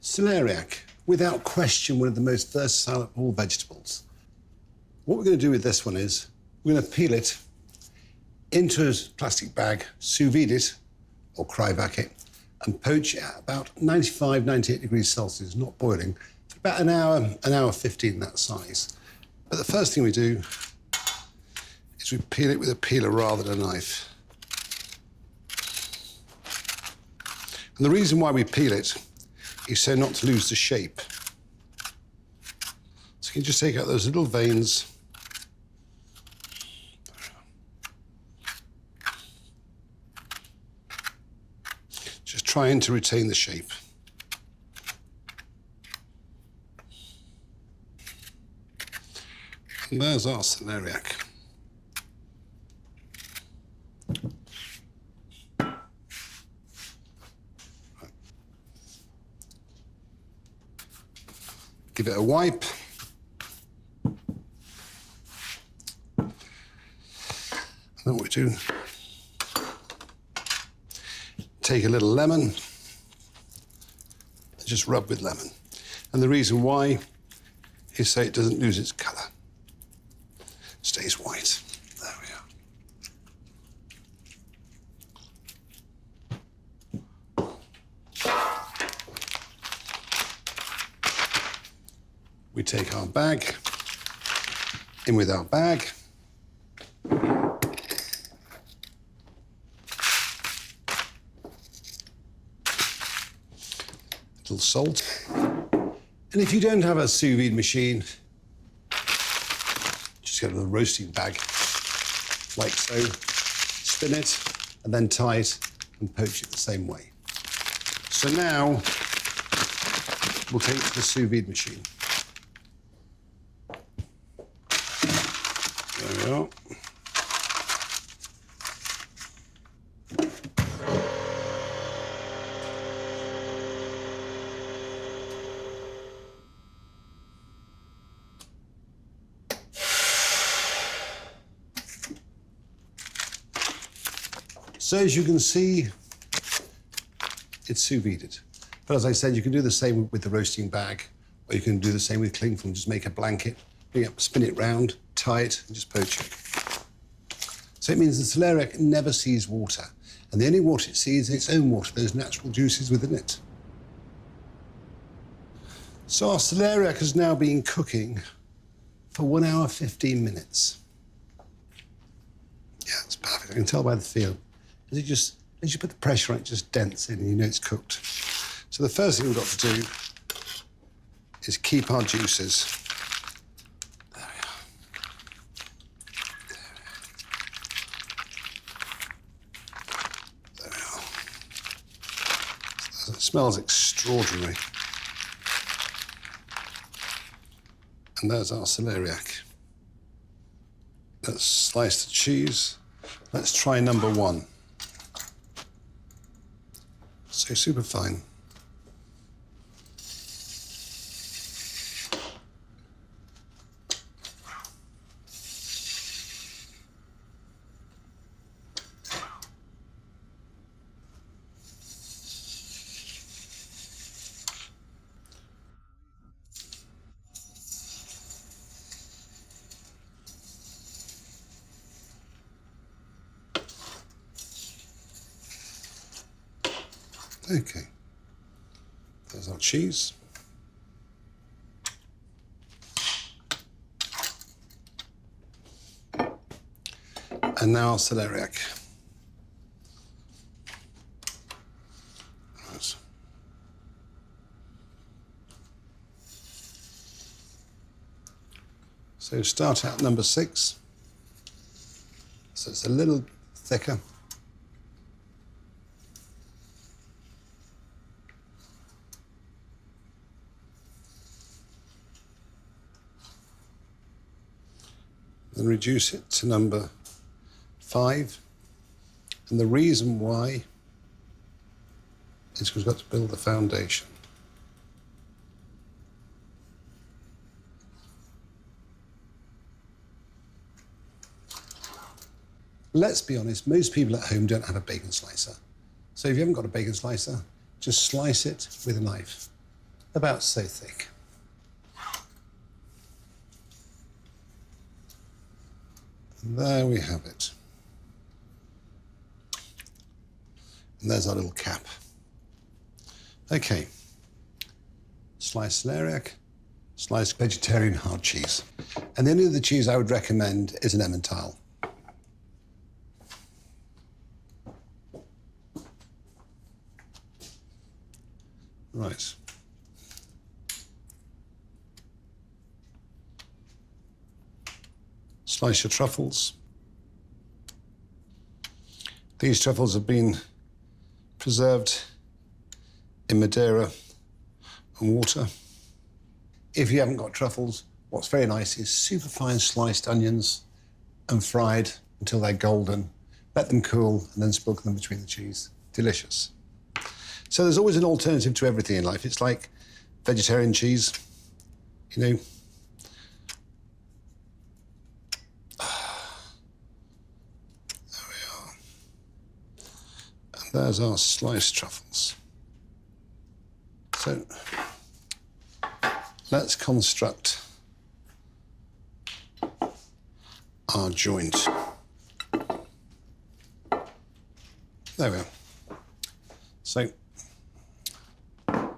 Celeriac, without question, one of the most versatile of all vegetables. What we're going to do with this one is we're going to peel it into a plastic bag, sous vide it, or cryovac it, and poach it at about 95, 98 degrees Celsius, not boiling, for about an hour 15, that size. But the first thing we do is we peel it with a peeler rather than a knife. And the reason why we peel it is so not to lose the shape. So you can just take out those little veins. Just trying to retain the shape. And there's our celeriac. Give it a wipe. And then what we do, take a little lemon and just rub with lemon. And the reason why is so it doesn't lose its colour. Stays white. There we are. We take our bag, in with our bag. Little salt. And if you don't have a sous vide machine, just get a little roasting bag, like so, spin it, and then tie it and poach it the same way. So now, we'll take it to the sous vide machine. There we are. So as you can see, it's sous vide. But as I said, you can do the same with the roasting bag, or you can do the same with cling film. Just make a blanket, bring it up, spin it round, tie it, and just poach it. So it means the celeriac never sees water, and the only water it sees is its own water, those natural juices within it. So our celeriac has now been cooking for 1 hour, 15 minutes. Yeah, it's perfect. I can tell by the feel. As you put the pressure on it, just dents in and you know it's cooked. So the first thing we've got to do is keep our juices. There we are. There we are. It smells extraordinary. And there's our celeriac. Let's slice the cheese. Let's try number 1. So super fine. Okay, there's our cheese. And now our celeriac. Right. So start at number 6. So it's a little thicker. Then reduce it to number 5. And the reason why is because we've got to build the foundation. Let's be honest, most people at home don't have a bacon slicer. So if you haven't got a bacon slicer, just slice it with a knife. about so thick. And there we have it. And there's our little cap. Okay. Sliced celeriac, sliced vegetarian hard cheese. And the only other cheese I would recommend is an Emmentaler. Right. Slice your truffles. These truffles have been preserved in madeira and water. If you haven't got truffles, what's very nice is super fine sliced onions and fried until they're golden. Let them cool and then sprinkle them between the cheese. Delicious. So there's always an alternative to everything in life. It's like vegetarian cheese, you know. There we are. And there's our sliced truffles. So let's construct our joint. There we are. So, a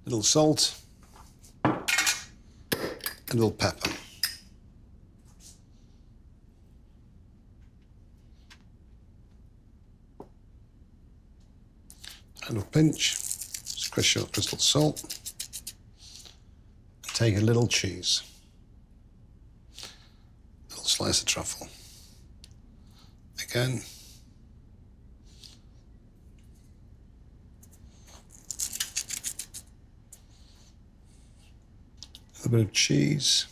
little salt, a little pepper. A little pinch, squish your crystal salt, and take a little cheese. A little slice of truffle. Again. A little bit of cheese,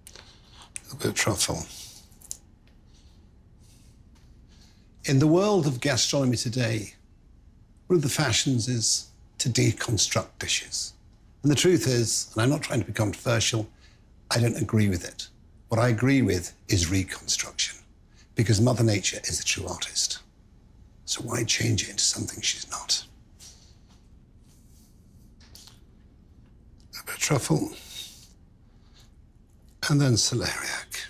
a little bit of truffle. In the world of gastronomy today, one of the fashions is to deconstruct dishes. And the truth is, and I'm not trying to be controversial, I don't agree with it. What I agree with is reconstruction, because Mother Nature is the true artist. So why change it into something she's not? A bit of truffle, and then celeriac.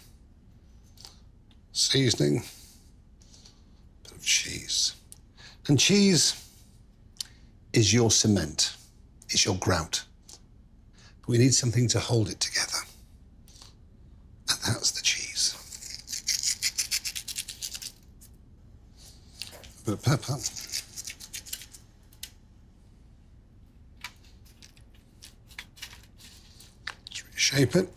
Seasoning, a bit of cheese. And cheese is your cement, it's your grout. But we need something to hold it together. And that's the cheese. A bit of pepper. Let's reshape it.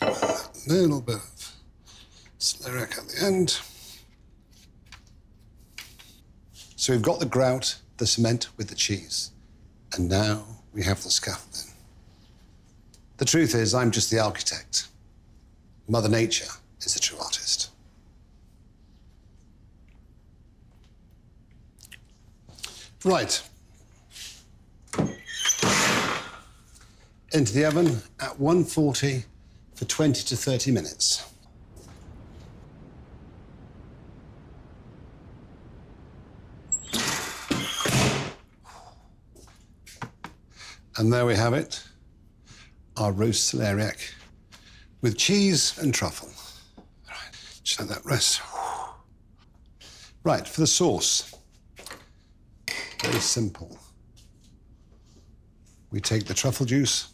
A little bit of celeriac at the end. So we've got the grout, the cement with the cheese. And now we have the scaffolding. The truth is, I'm just the architect. Mother Nature is the true artist. Right. Into the oven at 140 for 20 to 30 minutes. And there we have it, our roast celeriac with cheese and truffle. Right, just let that rest. Right, for the sauce, very simple. We take the truffle juice,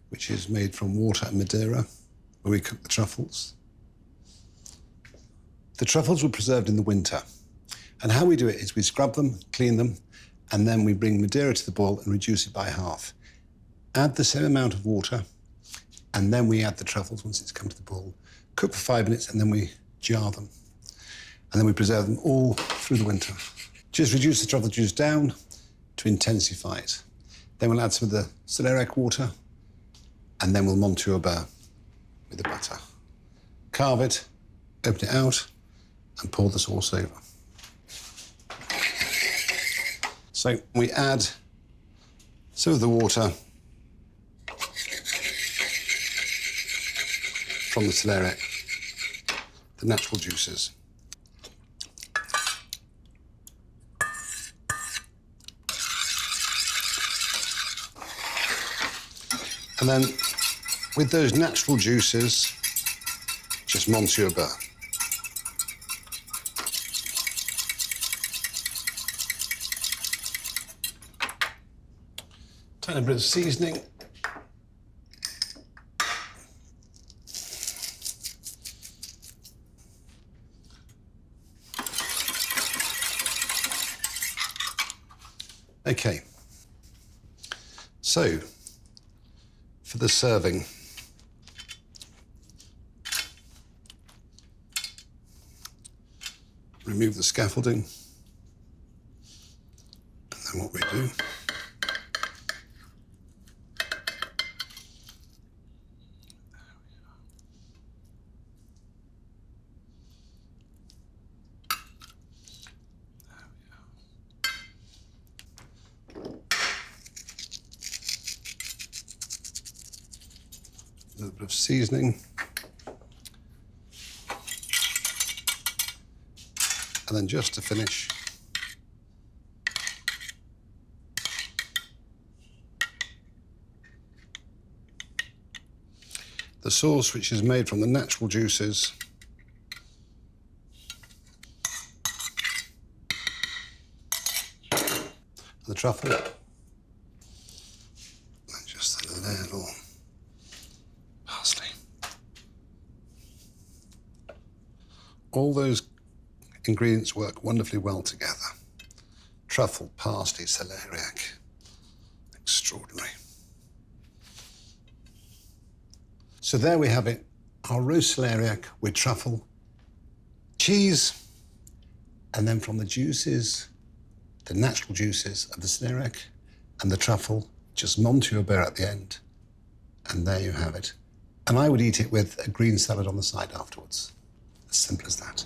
which is made from water and madeira, where we cook the truffles. The truffles were preserved in the winter. And how we do it is we scrub them, clean them, and then we bring madeira to the boil and reduce it by half. Add the same amount of water, and then we add the truffles once it's come to the boil. Cook for 5 minutes, and then we jar them. And then we preserve them all through the winter. Just reduce the truffle juice down to intensify it. Then we'll add some of the celeriac water, and then we'll monture beurre with the butter. Carve it, open it out, and pour the sauce over. So we add So with the water from the celeriac, the natural juices. And then with those natural juices, just Monsieur Beurre. Tiny bit of seasoning. Okay, so for the serving, remove the scaffolding, and then what we do, a little bit of seasoning, and then just to finish, the sauce, which is made from the natural juices, and the truffle, and just a little parsley. All those ingredients work wonderfully well together. Truffle, parsley, celeriac. Extraordinary. So there we have it, our roast celeriac with truffle, cheese, and then from the juices, the natural juices of the celeriac and the truffle, just Monsieur Beurre at the end. And there you have it. And I would eat it with a green salad on the side afterwards. As simple as that.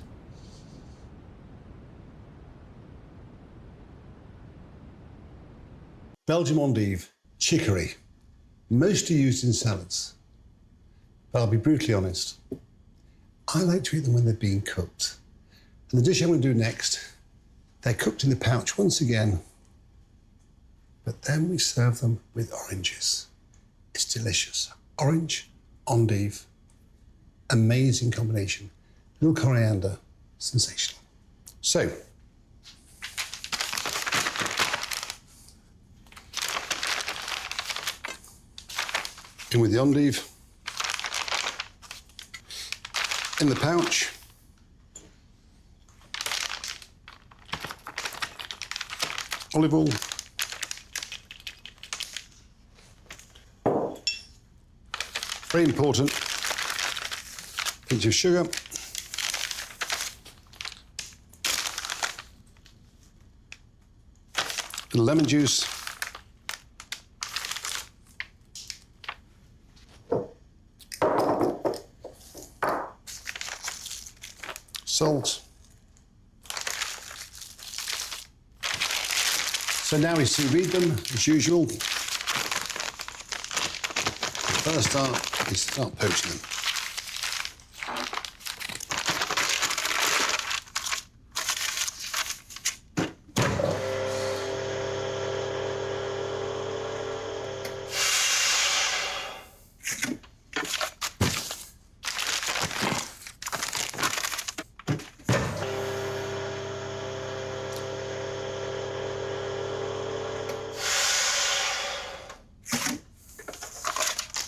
Belgian endive, chicory, mostly used in salads. But I'll be brutally honest, I like to eat them when they're being cooked. And the dish I'm going to do next, they're cooked in the pouch once again, but then we serve them with oranges. It's delicious. Orange, endive, amazing combination. Little coriander, sensational. So, in with the endive, in the pouch, olive oil, very important, pinch of sugar, little lemon juice, salt. So now we sous vide them as usual. First start is start poaching them.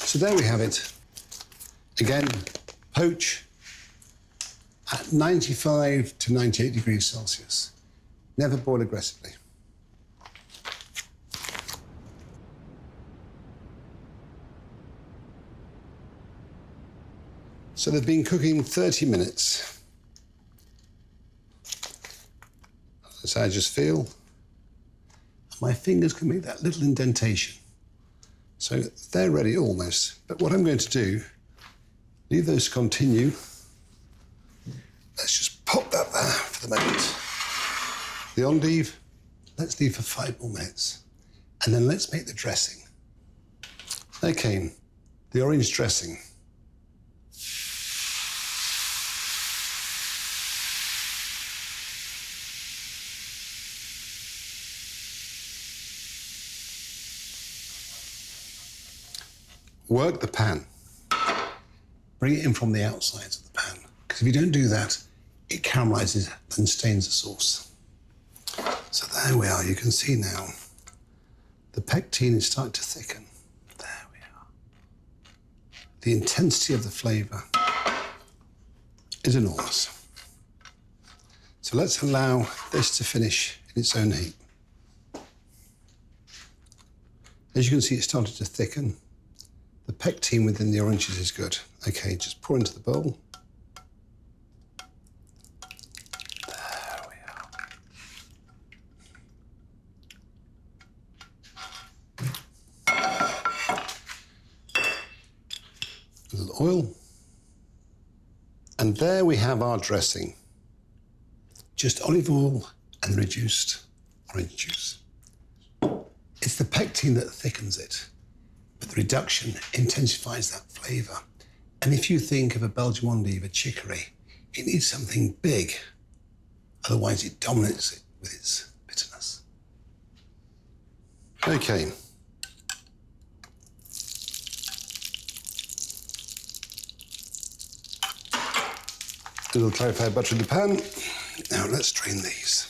So there we have it. Again, poach at 95 to 98 degrees Celsius. Never boil aggressively. So they've been cooking 30 minutes. As I just feel, my fingers can make that little indentation. So they're ready almost. But what I'm going to do, leave those to continue. Let's just pop that there for the moment. The endive, let's leave for 5 more minutes. And then let's make the dressing. Okay, the orange dressing. Work the pan. Bring it in from the outsides of the pan, because if you don't do that, it caramelizes and stains the sauce. So there we are, you can see now, the pectin is starting to thicken. There we are. The intensity of the flavor is enormous. So let's allow this to finish in its own heat. As you can see, it's started to thicken. The pectin within the oranges is good. Okay, just pour into the bowl. There we are. A little oil. And there we have our dressing. Just olive oil and reduced orange juice. It's the pectin that thickens it, but the reduction intensifies that flavour. And if you think of a Belgian endive, a chicory, it needs something big. Otherwise, it dominates it with its bitterness. Okay. A little clarified butter in the pan. Now let's drain these.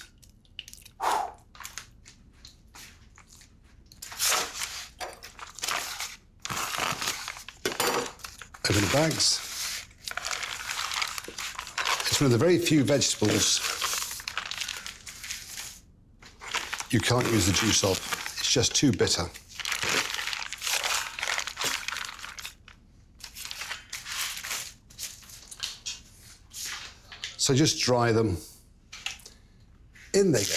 Open the bags. It's one of the very few vegetables you can't use the juice of. It's just too bitter. So just dry them. In they go.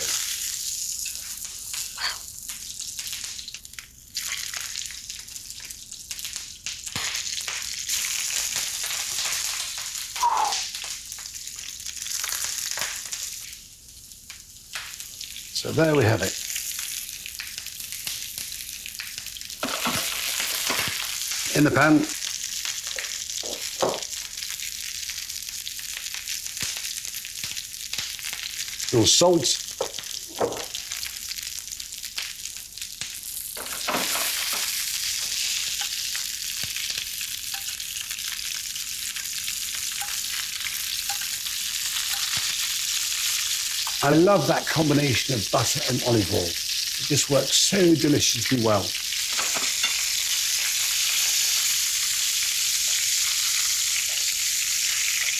So there we have it. In the pan. A little salt. I love that combination of butter and olive oil. It just works so deliciously well.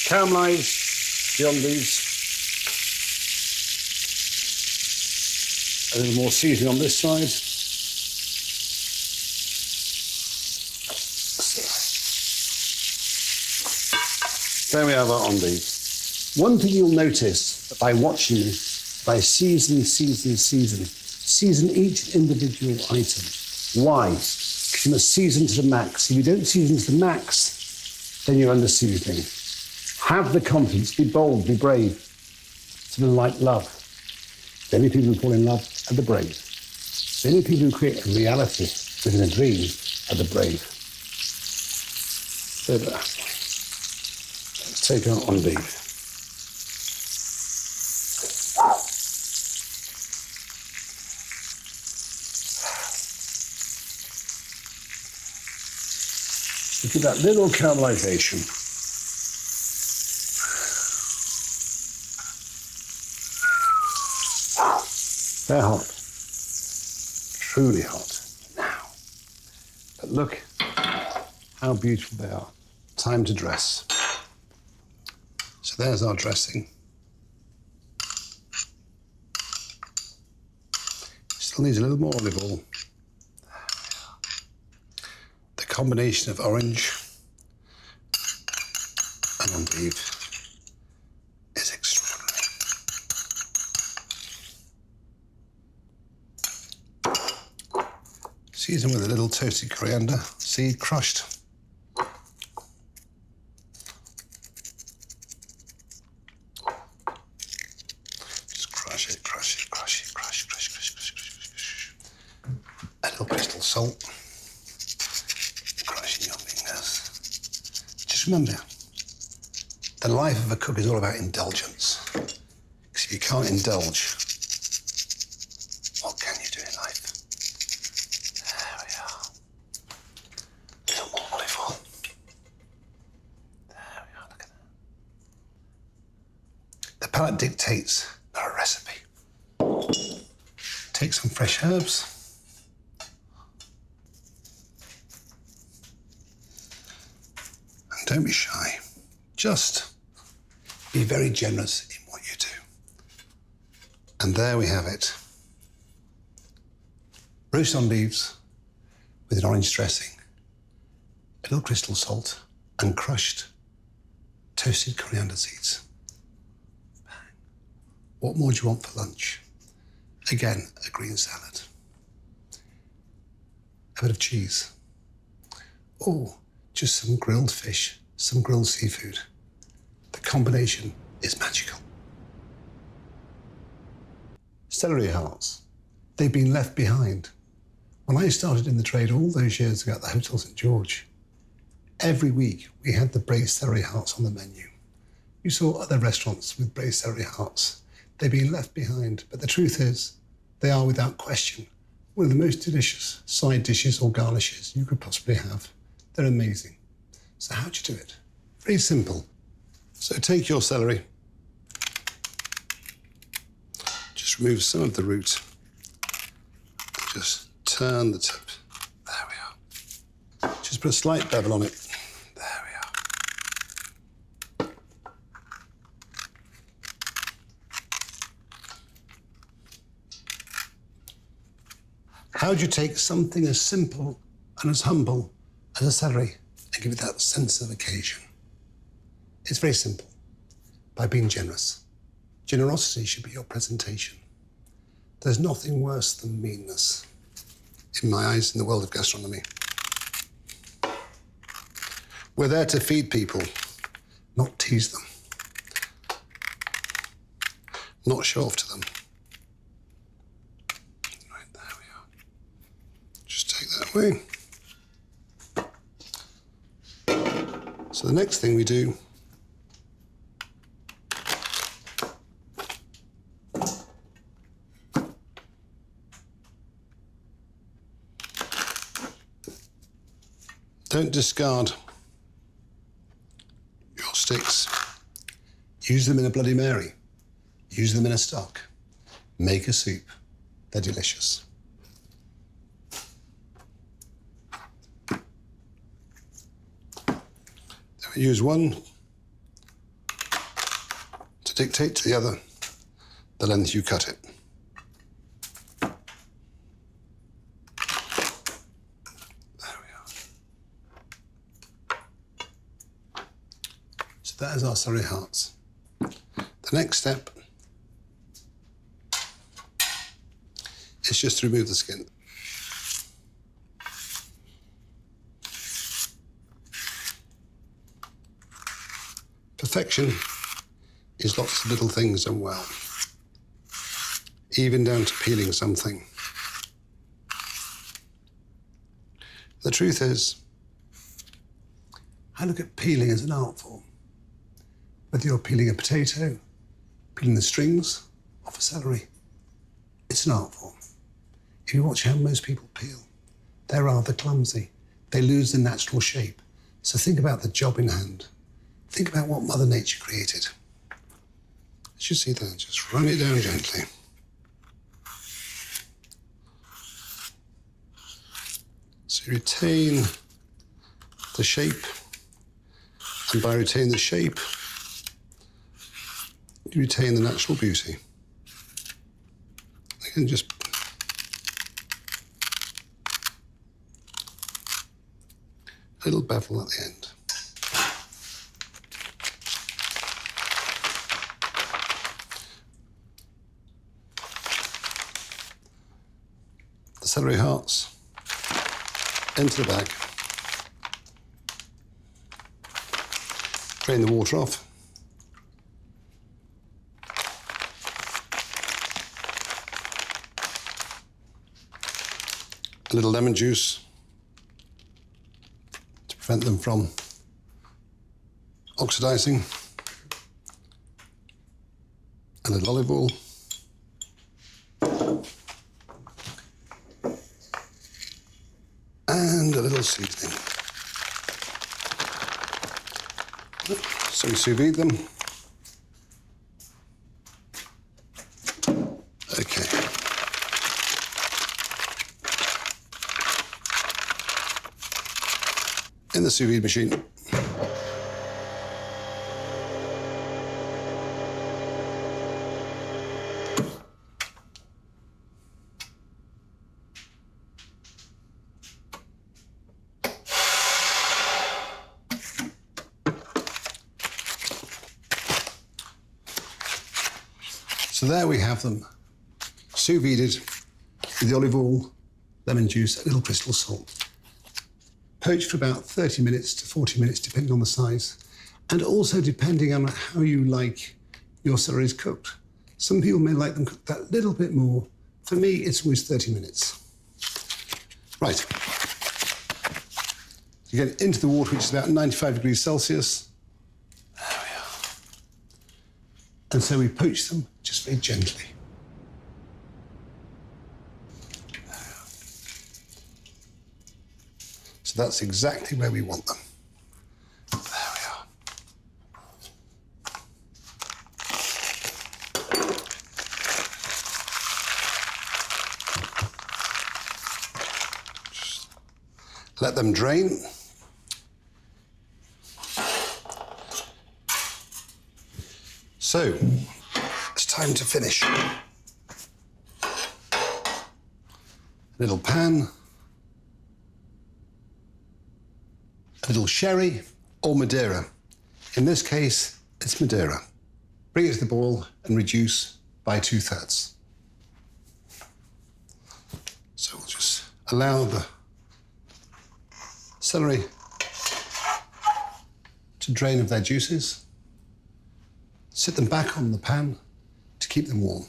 Caramelize the endives. A little more seasoning on this side. There we have our endives. One thing you'll notice by watching this, by season each individual item. Why? Because you must season to the max. If you don't season to the max, then you're under seasoning. Have the confidence, be bold, be brave. Sort of like love. The only people who fall in love are the brave. The only people who create a reality within a dream are the brave. So there. Let's take our endive. Look at that little caramelization. They're hot. Truly hot. Now. But look how beautiful they are. Time to dress. So there's our dressing. Still needs a little more olive oil. The combination of orange and endive is extraordinary. Season with a little toasted coriander seed crushed. Just crush it, crush it, crush it, crush, crush, crush, crush, crush, crush. Just remember, the life of a cook is all about indulgence. Because if you can't indulge, what can you do in life? There we are. A little more olive oil. There we are, look at that. The palate dictates, not a recipe. Take some fresh herbs. And don't be shy. Just be very generous in what you do. And there we have it. Roast endives with an orange dressing, a little crystal salt, and crushed toasted coriander seeds. Bang. What more do you want for lunch? Again, a green salad. A bit of cheese. Or just some grilled fish, some grilled seafood. The combination is magical. Celery hearts. They've been left behind. When I started in the trade all those years ago at the Hotel St. George, every week we had the braised celery hearts on the menu. You saw other restaurants with braised celery hearts. They've been left behind, but the truth is, they are without question one of the most delicious side dishes or garnishes you could possibly have. They're amazing. So how'd you do it? Very simple. So take your celery, just remove some of the root, and just turn the tip. There we are. Just put a slight bevel on it. There we are. How'd you take something as simple and as humble as a celery and give it that sense of occasion? It's very simple. By being generous. Generosity should be your presentation. There's nothing worse than meanness, in my eyes, in the world of gastronomy. We're there to feed people, not tease them, not show off to them. Right, there we are. Just take that away. So the next thing we do don't discard your sticks. Use them in a Bloody Mary. Use them in a stock. Make a soup. They're delicious. Then we use one to dictate to the other the length you cut it. That is our celery hearts. The next step is just to remove the skin. Perfection is lots of little things done well, even down to peeling something. The truth is, I look at peeling as an art form. Whether you're peeling a potato, peeling the strings off a celery, it's an art form. If you watch how most people peel, they're rather clumsy. They lose the natural shape. So think about the job in hand. Think about what Mother Nature created. As you see there, just run it down gently. So you retain the shape, and by retaining the shape, you retain the natural beauty. You can just a little bevel at the end. The celery hearts into the bag. Drain the water off. A little lemon juice to prevent them from oxidizing, a little olive oil, and a little seasoning. So we sous vide them. Okay. In the sous vide machine. So there we have them, sous vide with the olive oil, lemon juice, a little crystal salt. Poached for about 30 minutes to 40 minutes, depending on the size, and also depending on how you like your celeries cooked. Some people may like them cooked that little bit more. For me, it's always 30 minutes. Right. You get into the water, which is about 95 degrees Celsius. There we are. And so we poach them just very gently. So that's exactly where we want them. There we are. Just let them drain. So, it's time to finish. A little pan, a little sherry or madeira. In this case, it's madeira. Bring it to the boil and reduce by 2/3. So we'll just allow the celery to drain of their juices. Sit them back on the pan to keep them warm.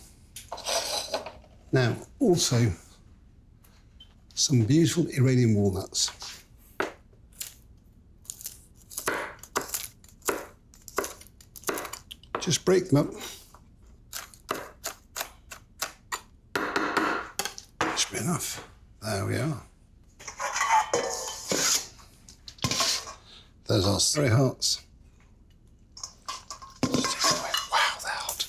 Now, also, some beautiful Iranian walnuts. Just break them up. Should be enough. There we are. There's our celery hearts. Wow, they're hot.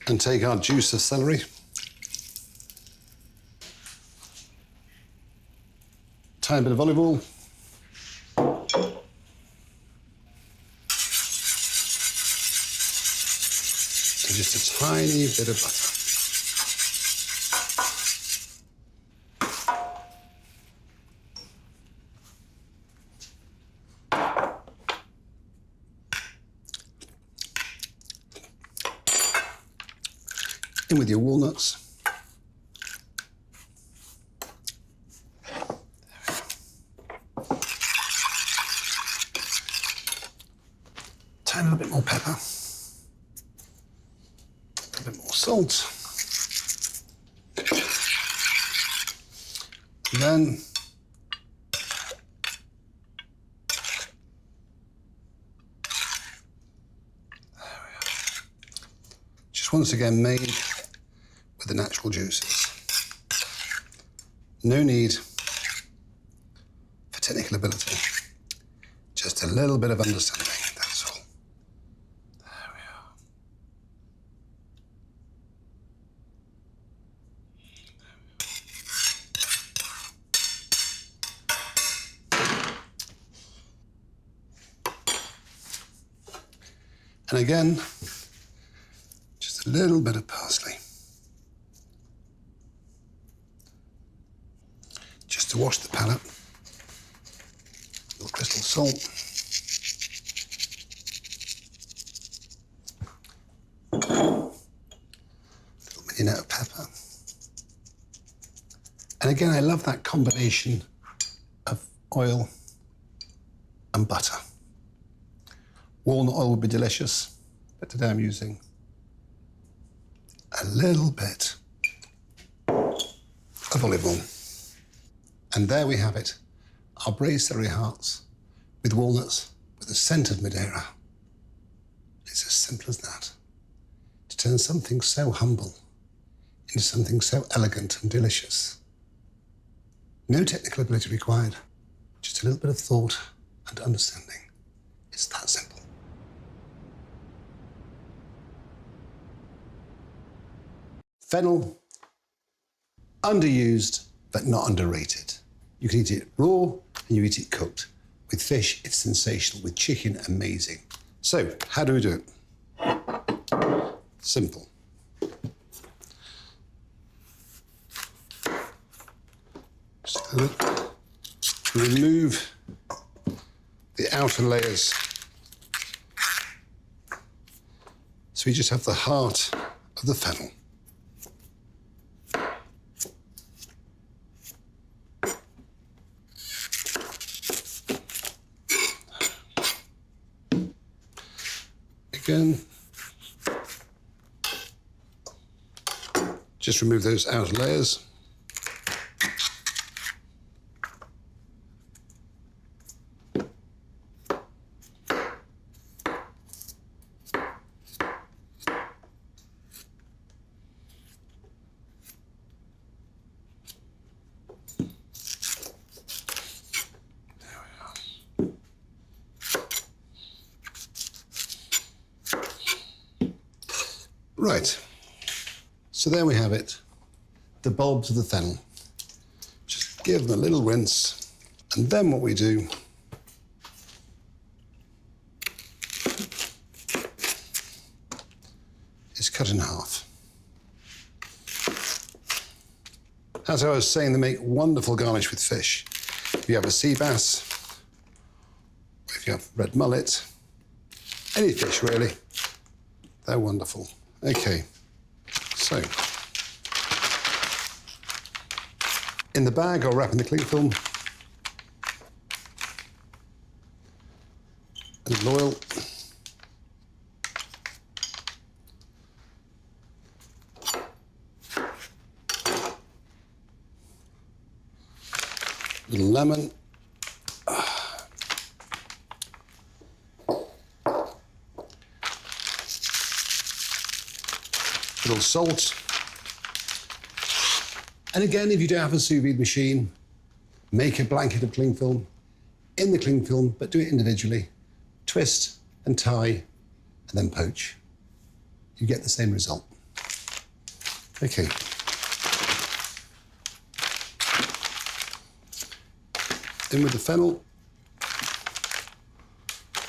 And take our juice of celery. Tiny bit of olive oil. And just a tiny bit of butter. In with your walnuts. Tiny little bit more pepper. A little bit more salt. And then just once again made with the natural juices. No need for technical ability, just a little bit of understanding, that's all. There we are. And again, just a little bit of parsley. Just to wash the palate. A little crystal salt. A little mini note of pepper. And again, I love that combination of oil and butter. Walnut oil would be delicious. But today I'm using a little bit of olive oil. And there we have it, our braised celery hearts with walnuts with a scent of madeira. It's as simple as that. To turn something so humble into something so elegant and delicious. No technical ability required, just a little bit of thought and understanding. It's that simple. Fennel, underused but not underrated. You can eat it raw and you eat it cooked. With fish, it's sensational. With chicken, amazing. So, how do we do it? Simple. Just remove the outer layers. So we just have the heart of the fennel. Again, just remove those outer layers. Right, so there we have it, the bulbs of the fennel. Just give them a little rinse, and then what we do is cut in half. As I was saying, they make wonderful garnish with fish. If you have a sea bass, or if you have red mullet, any fish really, they're wonderful. Okay, so in the bag, I'll wrap in the cling film, a little oil, a little lemon, little salt. And again, if you don't have a sous vide machine, make a blanket of cling film in the cling film, but do it individually. Twist and tie, and then poach. You get the same result. Okay. In with the fennel,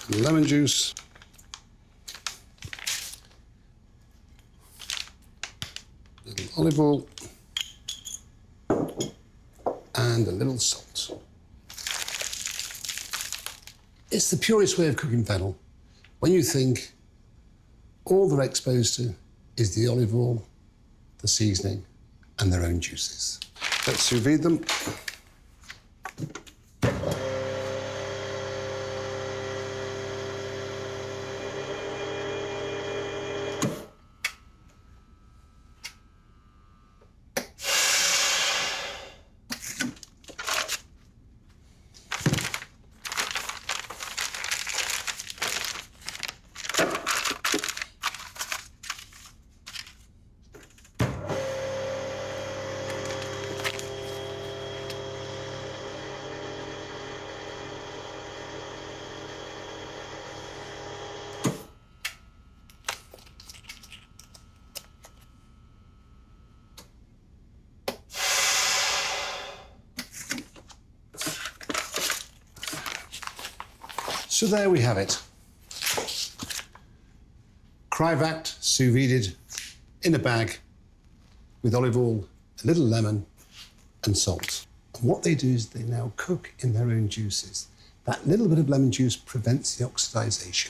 and lemon juice, little olive oil, and a little salt. It's the purest way of cooking fennel. When you think all they're exposed to is the olive oil, the seasoning, and their own juices. Let's sous vide them. So there we have it. Cryovac, sous vide in a bag with olive oil, a little lemon and salt. And what they do is they now cook in their own juices. That little bit of lemon juice prevents the oxidization.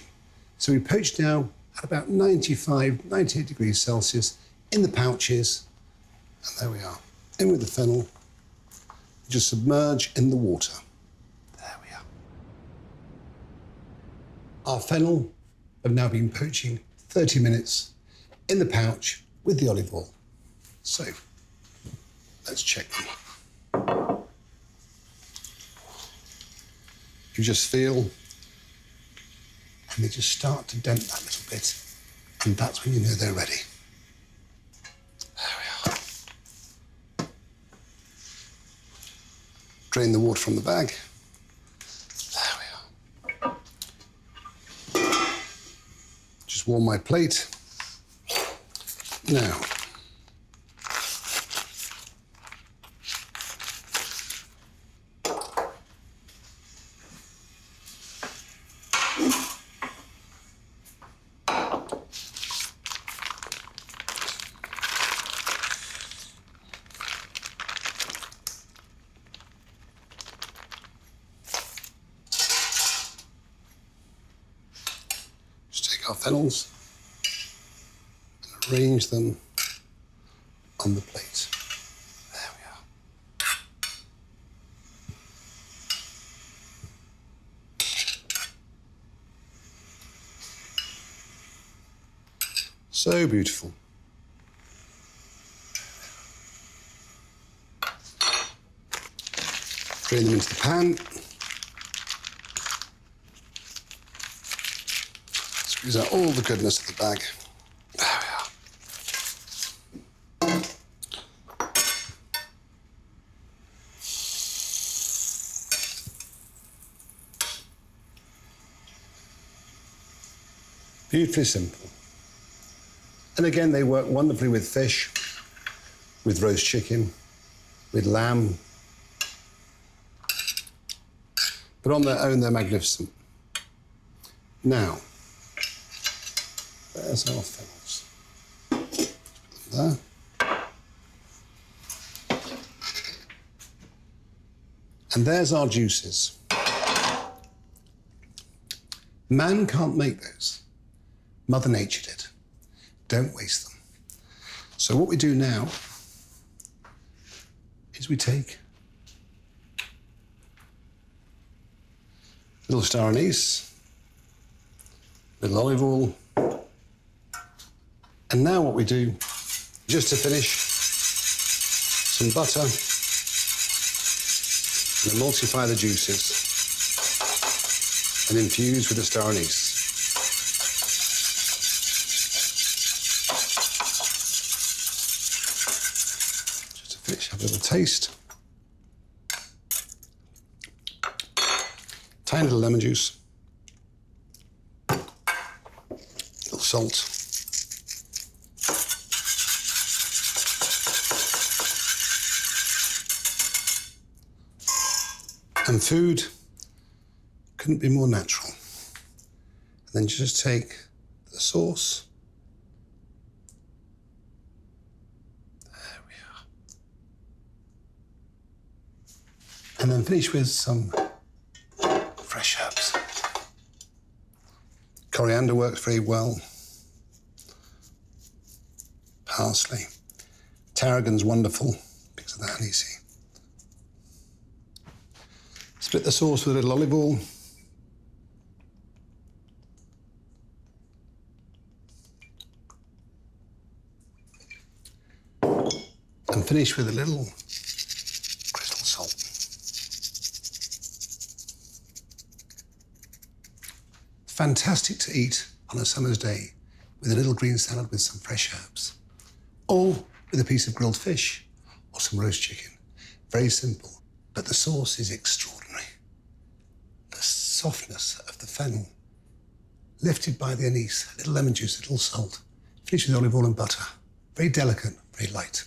So we poach now at about 95, 98 degrees Celsius in the pouches. And there we are. In with the fennel. Just submerge in the water. There we are. Our fennel have now been poaching 30 minutes in the pouch with the olive oil. So, let's check them. You just feel, and they just start to dent that little bit, and that's when you know they're ready. There we are. Drain the water from the bag. There we are. Just warm my plate. Now, just take our fennels and arrange them on the plate. There we are. So beautiful. Drain them into the pan. Squeeze out all the goodness of the bag. There we are. Beautifully simple. And again, they work wonderfully with fish, with roast chicken, with lamb. But on their own, they're magnificent. Now, there's our fennels. Put them there. And there's our juices. Man can't make those. Mother Nature did. Don't waste them. So what we do now is we take a little star anise, a little olive oil, and now what we do, just to finish, some butter, and emulsify the juices, and infuse with the star anise. Just to finish, have a little taste. Tiny little lemon juice, a little salt, and food couldn't be more natural. And then you just take the sauce. There we are. And then finish with some fresh herbs. Coriander works very well. Parsley. Tarragon's wonderful because of that anise. Split the sauce with a little olive oil. And finish with a little crystal salt. Fantastic to eat on a summer's day with a little green salad with some fresh herbs. Or with a piece of grilled fish or some roast chicken. Very simple, but the sauce is extraordinary. The softness of the fennel, lifted by the anise, a little lemon juice, a little salt, finished with olive oil and butter. Very delicate, very light.